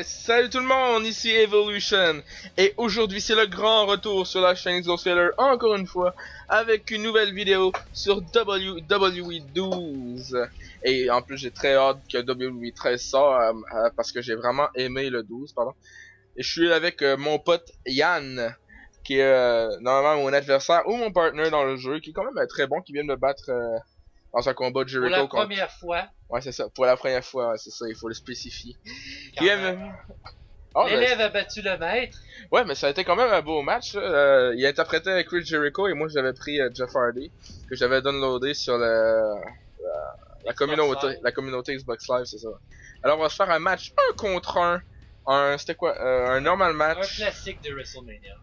Hey, salut tout le monde, ici Evolution, et aujourd'hui c'est le grand retour sur la chaîne XOSfader encore une fois, avec une nouvelle vidéo sur WWE 12. Et en plus j'ai très hâte que WWE 13 sorte, parce que j'ai vraiment aimé le 12, pardon. Et je suis avec mon pote Yann, qui est normalement mon adversaire ou mon partner dans le jeu, qui est quand même très bon, qui vient de me battre dans un combat de Pour Jericho la première fois. Ouais, c'est ça, pour la première fois, ouais, c'est ça, il faut le spécifier. Quand Qui même. Oh, L'élève a battu le maître. ouais, mais ça a été quand même un beau match. Là. Il interprétait Chris Jericho et moi j'avais pris Jeff Hardy, que j'avais downloadé sur la communauté Xbox Live, c'est ça. Alors on va se faire un match 1 contre 1. C'était quoi un normal match. Un classique de WrestleMania.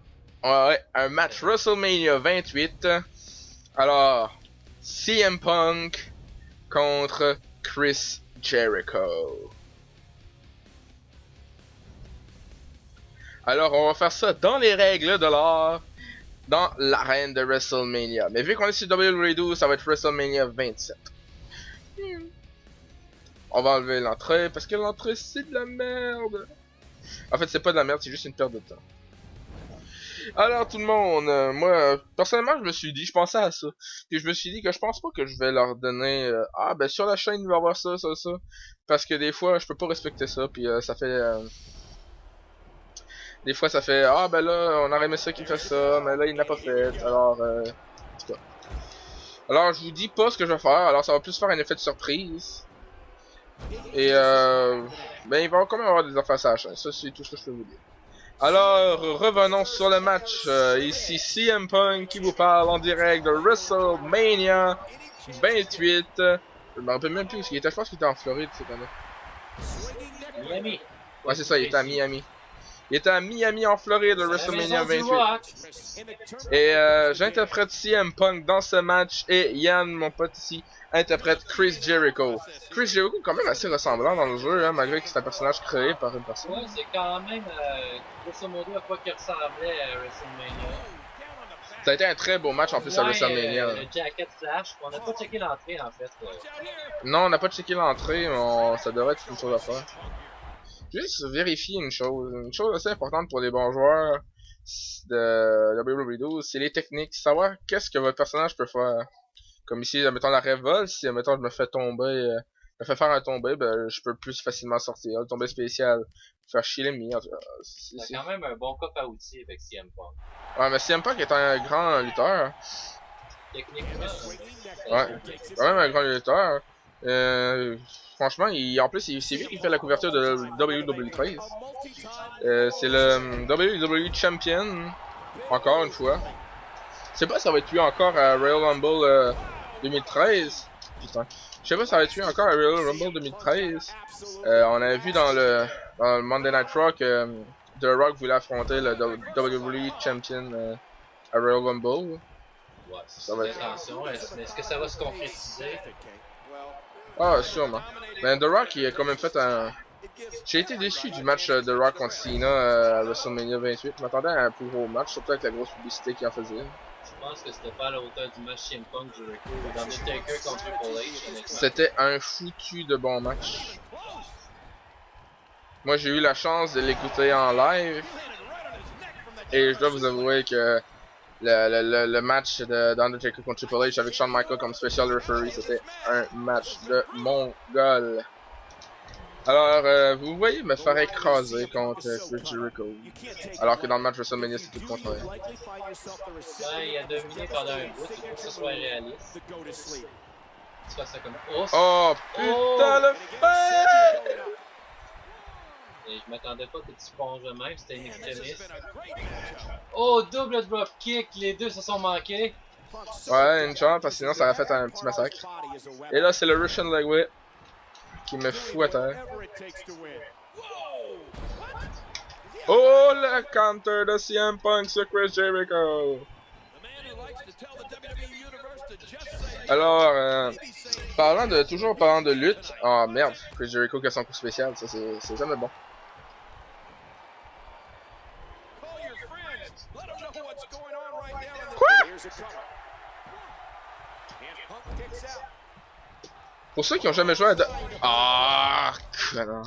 Ouais, un match WrestleMania 28. Alors, CM Punk contre Chris Jericho. Alors, on va faire ça dans les règles de l'art, dans l'arène de WrestleMania. Mais vu qu'on est sur WWE 12, ça va être WrestleMania 27. On va enlever l'entrée, parce que l'entrée, c'est de la merde. En fait, c'est pas de la merde, c'est juste une perte de temps. Alors, tout le monde, moi, personnellement, je pensais à ça. Puis je me suis dit que je pense pas que je vais leur donner, ah, ben sur la chaîne, il va y avoir ça. Parce que des fois, je peux pas respecter ça, puis ça fait... Des fois, ça fait ah ben là, on aurait aimé ça qu'il fait ça, mais là, il n'a pas fait. Alors, en tout cas. Alors, je vous dis pas ce que je vais faire. Alors, ça va plus faire un effet de surprise. Et ben, il va quand même avoir des affaires à la chaîne. Ça, c'est tout ce que je peux vous dire. Alors, revenons sur le match. Ici, CM Punk qui vous parle en direct de WrestleMania 28. Je me rappelle même plus parce qu'il était, je pense qu'il était en Floride cette année. Miami. Ouais, c'est ça, il était à Miami. Il était à Miami en Floride, WrestleMania 28. Et j'interprète CM Punk dans ce match et Yann, mon pote ici, interprète Chris Jericho. Chris Jericho est quand même assez ressemblant dans le jeu, hein, malgré que c'est un personnage créé par une personne. Ouais, c'est quand même grosso modo à quoi qu'il ressemblait à WrestleMania. Ça a été un très beau match en plus à WrestleMania. Le jacket flash, on n'a pas checké l'entrée en fait. Non, on n'a pas checké l'entrée, mais ça devrait être une chose à faire. Juste vérifier une chose assez importante pour les bons joueurs de WWE 12, c'est les techniques, savoir qu'est-ce que votre personnage peut faire. Comme ici, mettons la révolte, si mettons je me fais tomber, me fais faire un tombé, ben je peux plus facilement sortir. Le tombé spécial, faire chier l'ennemi. C'est quand même un bon cop à outils avec CM Punk. Ouais, mais CM Punk est un grand lutteur. Techniquement. Ouais, quand même un grand lutteur. Franchement, en plus, c'est lui qui fait la couverture de WWE 13. C'est le WWE Champion, encore une fois. Je sais pas si ça va être lui encore à Royal Rumble 2013. Putain. Je sais pas si ça va être lui encore à Royal Rumble 2013. On avait vu dans le Monday Night Raw que The Rock voulait affronter le WWE Champion à Royal Rumble. Ouais, ça va être... Attention, est-ce que ça va se concrétiser? Ah, sûrement. Mais The Rock, il a quand même fait un... J'ai été déçu du match The Rock contre Cena à WrestleMania 28. Je m'attendais à un plus gros match, surtout avec la grosse publicité qu'il en faisait. Je pense que c'était pas à la hauteur du match CM Punk Jericho ou d'Undertaker contre Triple H. C'était un foutu de bon match. Moi, j'ai eu la chance de l'écouter en live. Et je dois vous avouer que le match d'Undertaker contre Triple H avec Shawn Michaels comme special referee, c'était un match de mongol. Alors, vous voyez me faire écraser contre Chris Jericho. Alors que dans le match WrestleMania, c'était tout le contraire. Ouais, il a dominé pendant un bout, il faut que ce soit réaliste. Tu fais ça comme... Oh, putain, le fait! Et je m'attendais pas que tu plonges de même, c'était une extrémiste. Oh, double drop kick, les deux se sont manqués. Ouais, une chance, parce que sinon ça aurait fait un petit massacre. Et là, c'est le Russian Leg Whip qui me fout à terre. Oh, le counter de CM Punk sur Chris Jericho. Alors, toujours parlant de lutte. Oh merde, Chris Jericho qui a son coup spécial, ça c'est jamais bon. Quoi? Pour ceux qui ont jamais joué à... Ah, connard.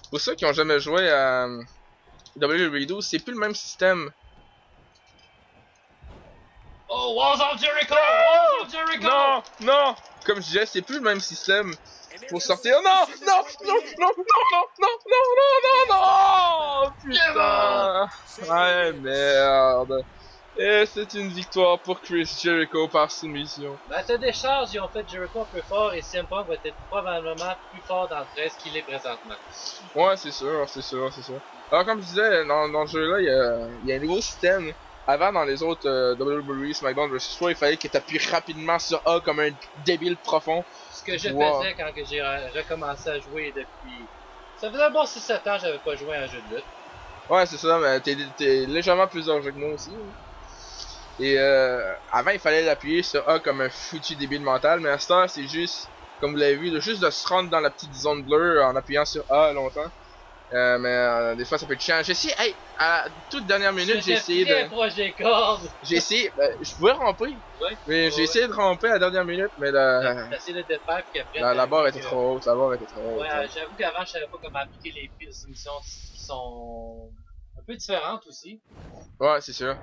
C'est pour ça qu'ils ont jamais joué à WWE 12, c'est plus le même système. Oh, Walls of Jericho! Walls of Jericho! Non, non! Comme je disais, c'est plus le même système pour sortir. Non, non, non, non, non, non, non, non, non, non, non! Putain! Ouais, merde! Et c'est une victoire pour Chris Jericho par soumission. Ben, cette décharge, ils ont fait Jericho un peu fort et CM Punk va être probablement plus fort dans le 13 qu'il est présentement. Ouais, c'est sûr, c'est sûr, c'est sûr. Alors, comme je disais, dans ce jeu-là, il y a un nouveau système. Avant, dans les autres WWE, SmackDown vs. Raw, il fallait que tu appuies rapidement sur A comme un débile profond. Ce que je Wow. faisais quand j'ai recommencé à jouer depuis... Ça faisait un bon 6-7 ans que j'avais pas joué à un jeu de lutte. Ouais, c'est ça, mais t'es légèrement plus âgé que moi aussi. Et avant, il fallait l'appuyer sur A comme un foutu débile mental, mais à ce temps, c'est juste, comme vous l'avez vu, juste de se rendre dans la petite zone bleue en appuyant sur A longtemps. Mais des fois ça peut être chiant. J'ai essayé, hey, à la toute dernière minute, j'ai essayé de. Projet corde. J'ai essayé, je pouvais ramper. Ouais. Mais j'ai essayé de ramper à la dernière minute, mais T'as essayé de défaire puis après. la barre était trop haute, la barre était trop haute. Ouais, j'avoue qu'avant je savais pas comment appliquer les prises de soumission qui sont un peu différentes aussi. Ouais, c'est sûr.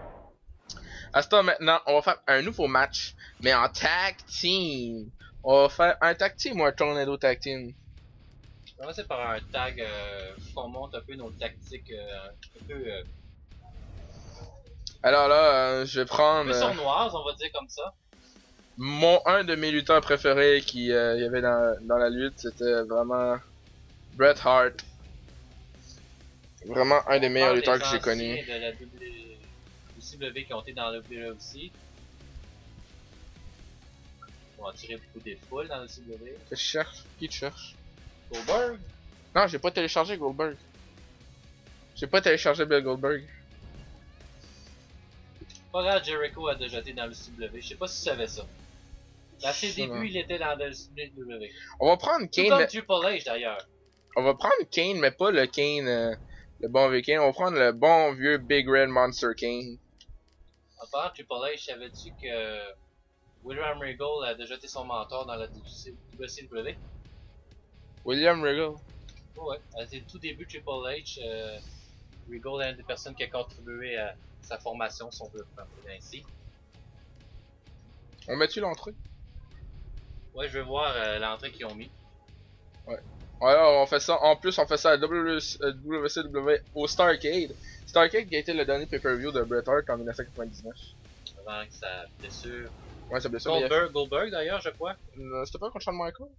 À ce temps maintenant, on va faire un nouveau match, mais en tag team. On va faire un tag team ou un tornado tag team. On va commencer par un tag qu'on monte un peu nos tactiques un peu. Alors là, je vais Un prendre peu sournoises, on va dire comme ça. un de mes lutteurs préférés qui y avait dans la lutte, c'était vraiment Bret Hart. Vraiment un des meilleurs lutteurs que j'ai connu. De la WCW qui ont été dans la WWE aussi. Ils ont attiré beaucoup des foules dans la WCW. Je cherche. Qui te cherche? Goldberg. Non, j'ai pas téléchargé Goldberg. J'ai pas téléchargé Bill Goldberg. Pas grave, Jericho a déjà été dans la WCW. Je sais pas si tu savais ça. À ses débuts, il était dans la WCW. On va prendre Tout Kane. comme Mais... Triple H d'ailleurs. On va prendre Kane, mais pas le Kane, le bon vieux Kane. On va prendre le bon vieux Big Red Monster Kane. En parlant de Triple H, savais-tu que William Regal a déjà été son mentor dans la WCW? William Regal. Ouais, à ses tout débuts de Triple H, Regal est une des personnes qui a contribué à sa formation, si on peut l'appeler ainsi. On met-tu l'entrée? Ouais, je vais voir l'entrée qu'ils ont mis. Ouais. Alors, on fait ça. En plus, on fait ça à WCW au Starrcade. Starrcade qui a été le dernier pay-per-view de Bret Hart en 1999. Avant que sa blessure. Ouais, ça blessure. Goldberg d'ailleurs, je crois. C'était pas contre Shawn Michaels?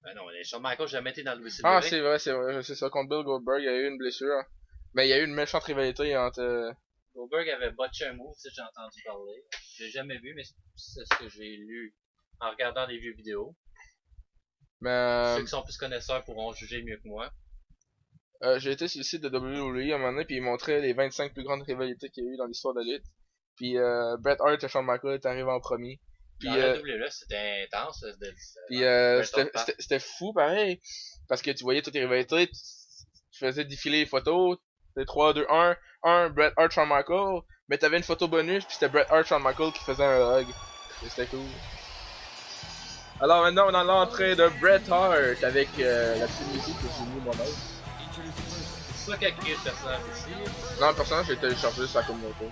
Ben non, Shawn Michaels n'a jamais été dans le WCW. Ah, c'est vrai, c'est ça. Contre Bill Goldberg, il y a eu une blessure. Mais il y a eu une méchante rivalité entre. Goldberg avait botché un move, ça j'ai entendu parler. J'ai jamais vu, mais c'est ce que j'ai lu en regardant des vieux vidéos. Mais. Ceux qui sont plus connaisseurs pourront juger mieux que moi. J'ai été sur le site de WWE à un moment donné, puis ils montraient les 25 plus grandes rivalités qu'il y a eu dans l'histoire de la lutte. Puis Bret Hart et Shawn Michaels étaient arrivés en premier. Puis, dans la WWE, c'était intense. Puis c'était fou pareil. Parce que tu voyais toutes les rivalités, tu faisais défiler les photos. C'était 3, 2, 1, Bret Hart, Shawn Michaels. Mais t'avais une photo bonus, puis c'était Bret Hart, Shawn Michaels qui faisait un hug. C'était cool. Alors maintenant, on est dans l'entrée de Bret Hart avec la petite musique que j'ai mis moi-même. C'est ça qui a créé ce personnage ici. Non, le personnage, j'ai téléchargé sur la communauté.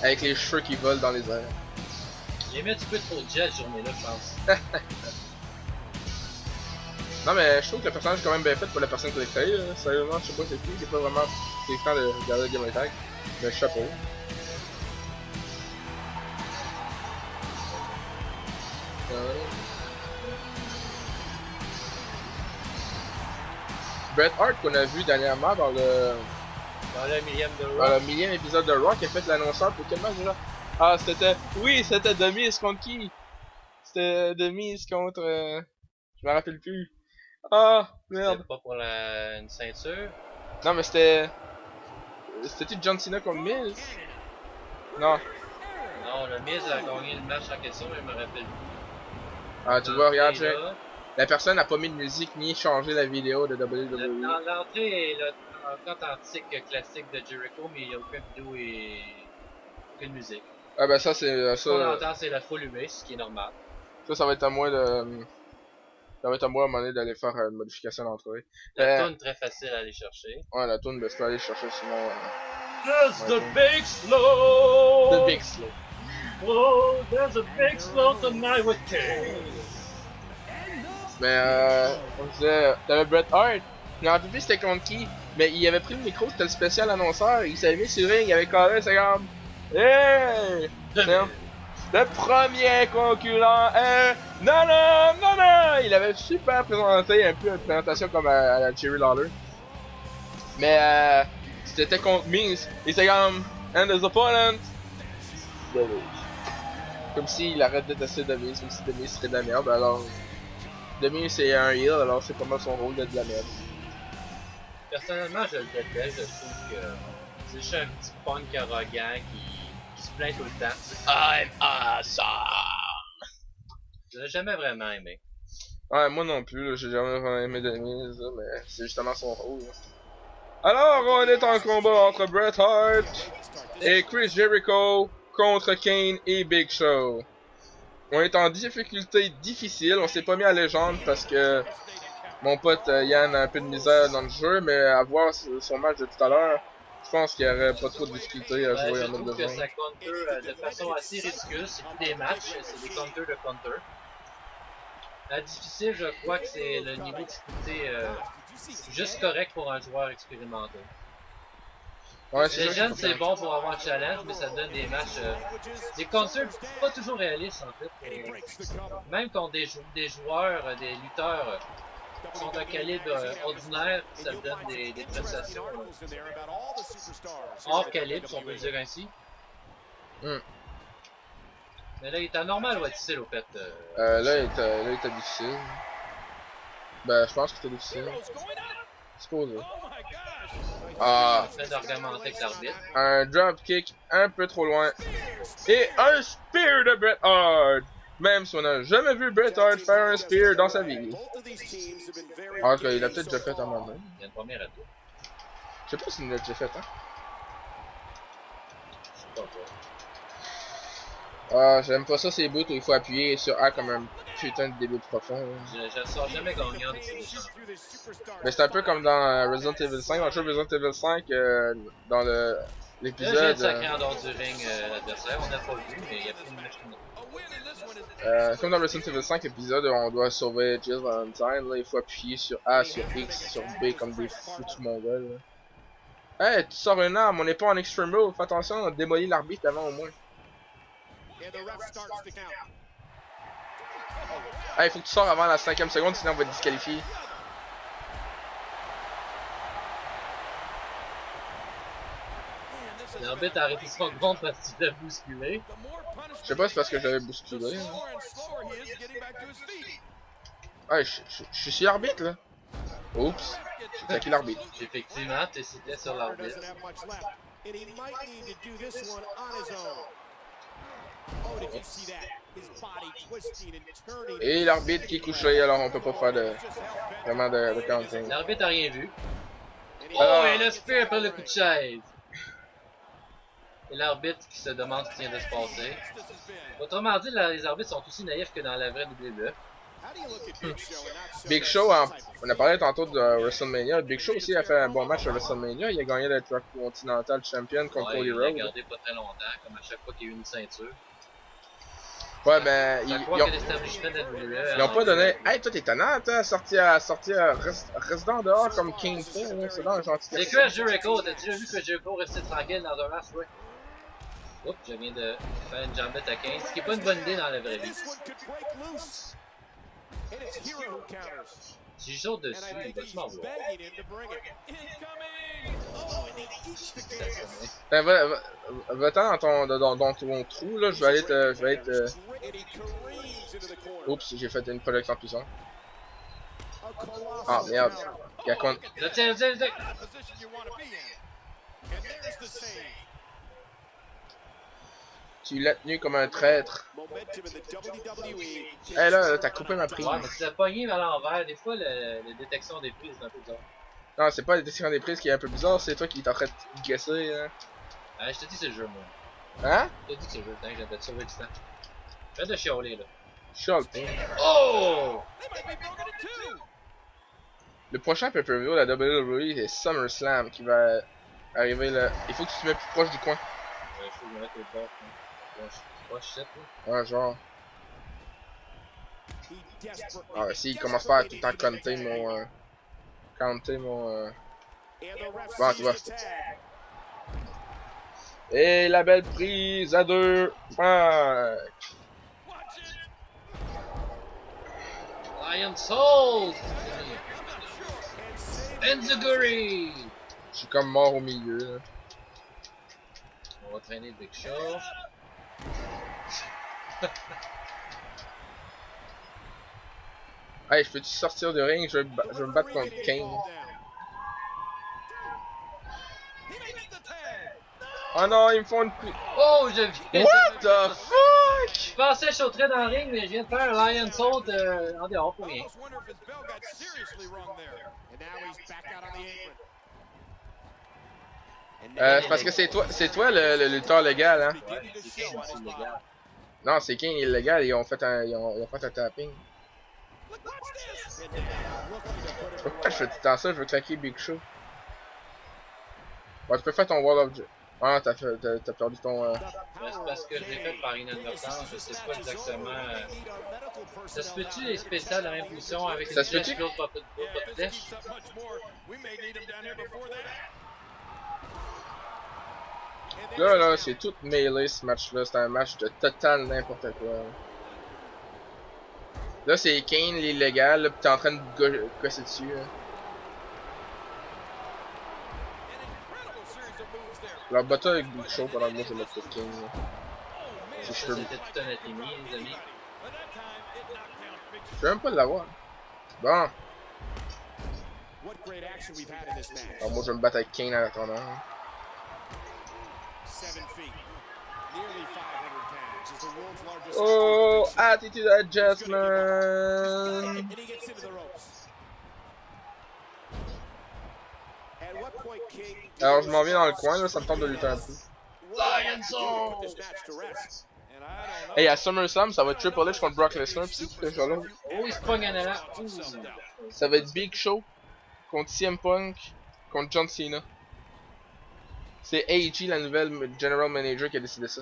Avec les cheveux qui volent dans les airs. Il aimait un petit peu trop de jet cette journée-là, je pense. Non, mais je trouve que le personnage est quand même bien fait pour la personne qui l'a créé. Sérieusement, je sais pas c'est qui, j'ai pas vraiment pris le temps de regarder le Game Attack. Mais chapeau. Bret Hart qu'on a vu dernièrement dans le millième de Raw. Dans le millième épisode de Raw qui a fait l'annonceur pour quel match déjà? Ah, c'était... Oui, c'était The Miz contre qui? C'était The Miz contre... Je me rappelle plus. Ah, merde. C'était pas pour une ceinture. Non, mais c'était... C'était-tu John Cena contre Miz? Non. Non, le Miz a gagné le match en question, mais je me rappelle plus. Ah, tu vois, regarde, la personne n'a pas mis de musique ni changé la vidéo de WWE. L'entrée est authentique classique de Jericho, mais il n'y a aucune vidéo et aucune musique. Ah ben ça c'est... Ce qu'on entend, c'est la foule humaine, ce qui est normal. Ça va être à moi de... Ça va être à moi à un moment donné d'aller faire une modification d'entrée. La toune très facile à aller chercher. Ouais, la toune, ben, je peux aller chercher sinon... There's the big slow! The Big Slow. Oh, there's a big slow tonight with King! Mais on disait, t'avais Bret Hart, je me rappelle plus c'était contre qui, mais il avait pris le micro, c'était le spécial annonceur, il s'est mis sur le ring, il avait collé, c'est comme... Hey! Le premier concurrent est... Non, non, non, non! Il avait super présenté, un peu une présentation comme à la Jerry Lawler. Mais c'était contre Miz, et c'était comme... And his opponent... The Miz. Comme s'il arrête de détester The Miz, comme si The Miz serait de la merde, alors... The Miz c'est un heel, alors c'est pas mal son rôle d'être de la merde. Personnellement, je le déteste, je trouve que c'est juste un petit punk arrogant qui se plaint tout le temps. I'm awesome! Je l'ai jamais vraiment aimé. Ouais, moi non plus, là, j'ai jamais vraiment aimé The Miz, là, mais c'est justement son rôle. Là. Alors, on est en combat entre Bret Hart et Chris Jericho contre Kane et Big Show. On est en difficulté difficile, on s'est pas mis à légende parce que mon pote Yann a un peu de misère dans le jeu, mais à voir son match de tout à l'heure, je pense qu'il y aurait pas trop de difficulté à jouer en mode de Je trouve que jeu. ça counter de façon assez ridicule, c'est plus des matchs, c'est des counters de counter. La difficile, je crois que c'est le niveau de difficulté juste correct pour un joueur expérimenté. Ouais, Les jeunes, c'est bon pour avoir un challenge, mais ça donne des matchs, des counters pas toujours réalistes en fait. Même contre des joueurs, des lutteurs qui sont d'un calibre ordinaire, ça donne des prestations hors calibre, si on peut le dire ainsi. Mais là, il était normal ou difficile au fait? Là, il était difficile. Ben, je pense que c'était difficile. Supposé. Ah, En train d'argumenter avec l'arbitre. un dropkick un peu trop loin. Et un spear de Bret Hart. Même si on n'a jamais vu Bret Hart faire un spear dans sa vie. Alors qu'il a peut-être déjà fait un moment. Il y a une première à tout. Je sais pas s'il l'a déjà fait, hein. Je sais pas. Ah, j'aime pas ça ces bouts où il faut appuyer sur A comme un putain de début profond. Je ne sors jamais gagnant de ces échanges. Mais c'est un peu comme dans Resident Evil 5. Dans le jeu Resident Evil 5, dans Là, j'ai l'épisode. sacré en dehors du ring l'adversaire, on n'a pas vu, mais il y a plus de machine. Comme dans Resident Evil 5 épisode, on doit sauver Jill Valentine. Là, il faut appuyer sur A, sur X, sur B comme des foutus mongols. Là. Hey, tu sors une arme, on n'est pas en Extreme Mode. Fais attention, on démolit l'arbitre avant au moins. Hey, faut que tu sors avant la 5ème seconde, sinon on va te disqualifier. L'arbitre a arrêté son compte parce que tu l'as bousculé. Je sais pas si c'est parce que j'avais bousculé. Hein. Hey, je suis sur l'arbitre là. Oups, j'ai attaqué l'arbitre. Effectivement, c'était sur l'arbitre. Et l'arbitre qui est couché, alors on peut pas faire vraiment de counting. L'arbitre a rien vu. Oh, Alors... et le spear après le coup de chaise. Et l'arbitre qui se demande ce qui vient de se passer. Autrement dit, les arbitres sont aussi naïfs que dans la vraie WWE. Big Show, on a parlé tantôt de WrestleMania. Big Show aussi a fait un bon match à WrestleMania. Il a gagné le Continental Champion contre Cody Rhodes. Il a gardé pas très longtemps, comme à chaque fois qu'il y a eu une ceinture. Ouais, ben, ils ont pas donné. Hey, toi, t'es étonnant, toi, reste dans dehors comme King fait, c'est dans un gentil. C'est Chris Jericho, t'as déjà vu Chris Jericho rester tranquille dans un match, ouais? Oups, je viens de faire une jambette à 15, ce qui est pas une bonne idée dans la vraie vie. Si je saute dessus, il va-tu m'en voir? Ben, va-t'en dans ton trou, là, je vais être Oups, j'ai fait une projection puissante. Ah, merde. Tiens. Tu l'as tenu comme un traître. Eh là, t'as coupé ma prise. Ouais, mais tu l'as pogné à l'envers. Des fois, la détection des prises est un peu bizarre. Non, c'est pas la détection des prises qui est un peu bizarre, c'est toi qui t'es en train de guesser. Hein. Je te dis c'est le jeu, moi. Hein? Je te dis que c'est le jeu, je viens de te sauver du temps. Fais de chialer, là. Shut. Oh! Le prochain pay-per-view de la WWE c'est SummerSlam qui va arriver là. Il faut que tu te mettes plus proche du coin. Ouais, je faut que je me mette au bord. Ouais, je sais pas. Ouais, genre. Ah, s'il commence pas à tout le temps compter mon. Bon, tu vois. Et la belle prise à 2. Lion Soul! Enziguri! Je suis comme mort au milieu. Là. On va traîner Big Show. Hey, je peux-tu sortir du ring? Je vais me battre contre Kane. Oh non, ils me font une... Oh, je viens What the fuck? Je pensais que je sauterais dans le ring, mais je viens de faire un Lion Soul en dehors pour rien. C'est parce que c'est toi le lutteur légal, hein? Ouais, c'est Kane aussi légal. Non, c'est Kane illégal, ils ont fait un tapping. Pourquoi je fais tout le temps ça? Je veux claquer Big Show. Bon, tu peux faire ton Wall of... Ah, t'as perdu ton... C'est parce que je l'ai fait par inadvertance, je sais pas exactement... Ça se peut-tu les spéciales de la même position avec une flèche et l'autre pas de flèche? Là, c'est tout mêlé ce match-là. C'est un match de total n'importe quoi. Là, c'est Kane, l'illégal, là, pis t'es en train de gosser dessus. Là. Alors, bats-toi avec Big Show pendant que moi je vais mettre Kane. Ça, c'était tout un athémie, les amis. Je veux même pas l'avoir. Bon. Alors, moi je vais me battre avec Kane en attendant. Oh, attitude adjustment. Alors je m'en viens dans le coin là, ça me tente de lutter un peu. Lion Soul! Hey, à SummerSlam, ça va être Triple H contre Brock Lesnar, pis c'est qui ce là? Oh, il se pogne en avant. Ça va être Big Show contre CM Punk contre John Cena. C'est AEG, la nouvelle General Manager, qui a décidé ça.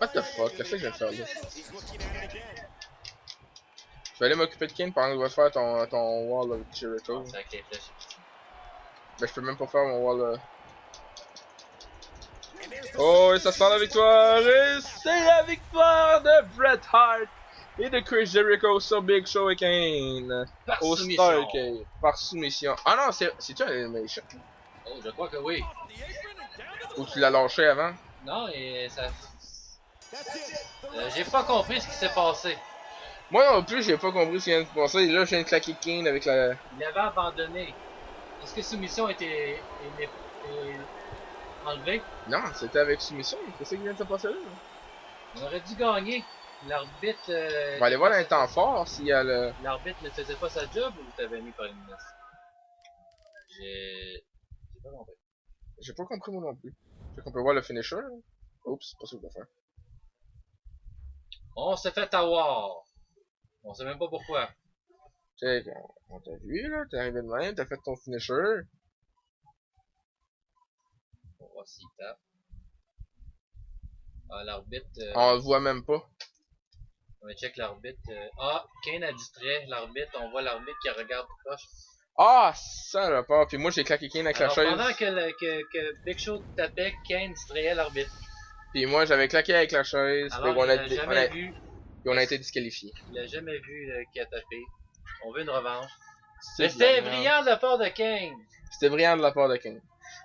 What the fuck? Qu'est-ce que je viens de faire là? Je vais aller m'occuper de Kane pendant que tu vas faire ton Wall of Jericho. Ben, je peux même pas faire mon Wall. Oh, et ça sent la victoire! Et c'est la victoire de Bret Hart et de Chris Jericho sur Big Show et Kane. Au Starcade. Par soumission. Ah non, c'est-tu un Elimination? Oh, je crois que oui. Ou tu l'as lâché avant? Non, et ça... j'ai pas compris ce qui s'est passé. Moi non plus, j'ai pas compris ce qui vient de se passer. Là, je viens de claquer Kane avec la... Il avait abandonné. Est-ce que soumission était enlevée? Non, c'était avec soumission. Qu'est-ce qui vient de se passer là? On aurait dû gagner. L'arbitre... On va aller voir dans les temps forts s'il y a le... L'arbitre ne faisait pas sa job ou t'avais mis par élimination? J'ai pas compris. J'ai pas compris moi non plus. Fait qu'on peut voir le finisher. Là. Oups, c'est pas ça que je dois faire. On s'est fait avoir. On sait même pas pourquoi. Tu sais, on t'a vu là, t'es arrivé de même, t'as fait ton finisher. On va voir s'il tape. Ah, l'arbitre... On le voit même pas. On va check l'arbitre. Ah, Kane a distrait l'arbitre. On voit l'arbitre qui regarde proche. Ah, ça là pas. Puis moi j'ai claqué Kane avec la chaise. Pendant que Big Show tapait, Kane distrayait l'arbitre. Puis moi j'avais claqué avec la chaise. Alors, puis on a été disqualifiés. Il a jamais vu qui a tapé. On veut une revanche. Mais c'était brillant de la part de Kane. C'était brillant de la part de Kane.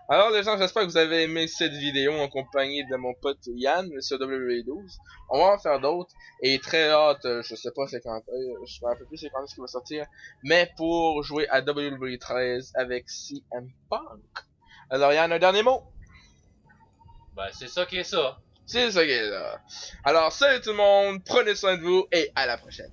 Alors les gens, j'espère que vous avez aimé cette vidéo en compagnie de mon pote Yann sur WWE12. On va en faire d'autres et très hâte, je sais pas c'est quand, je me rappelle plus c'est quand est-ce qu'il va sortir, mais pour jouer à WWE 13 avec CM Punk. Alors Yann, un dernier mot? Ben c'est ça qui est ça. C'est ça qui est ça. Alors salut tout le monde, prenez soin de vous et à la prochaine.